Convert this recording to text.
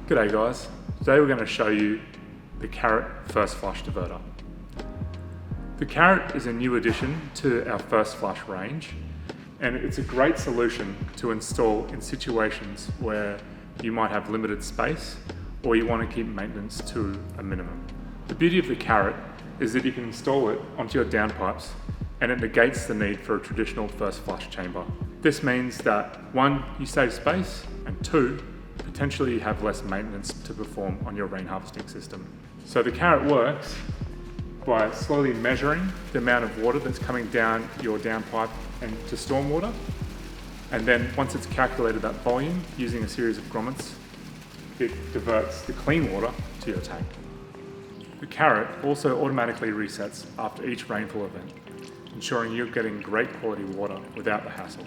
G'day guys, today we're going to show you the Carrot First Flush Diverter. The Carrot is a new addition to our First Flush range, and it's a great solution to install in situations where you might have limited space or you want to keep maintenance to a minimum. The beauty of the Carrot is that you can install it onto your downpipes and it negates the need for a traditional first flush chamber. This means that 1, you save space, and 2, potentially you have less maintenance to perform on your rain harvesting system. So the Carrot works by slowly measuring the amount of water that's coming down your downpipe and to stormwater, and then once it's calculated that volume using a series of grommets, it diverts the clean water to your tank. The Carrot also automatically resets after each rainfall event, ensuring you're getting great quality water without the hassle.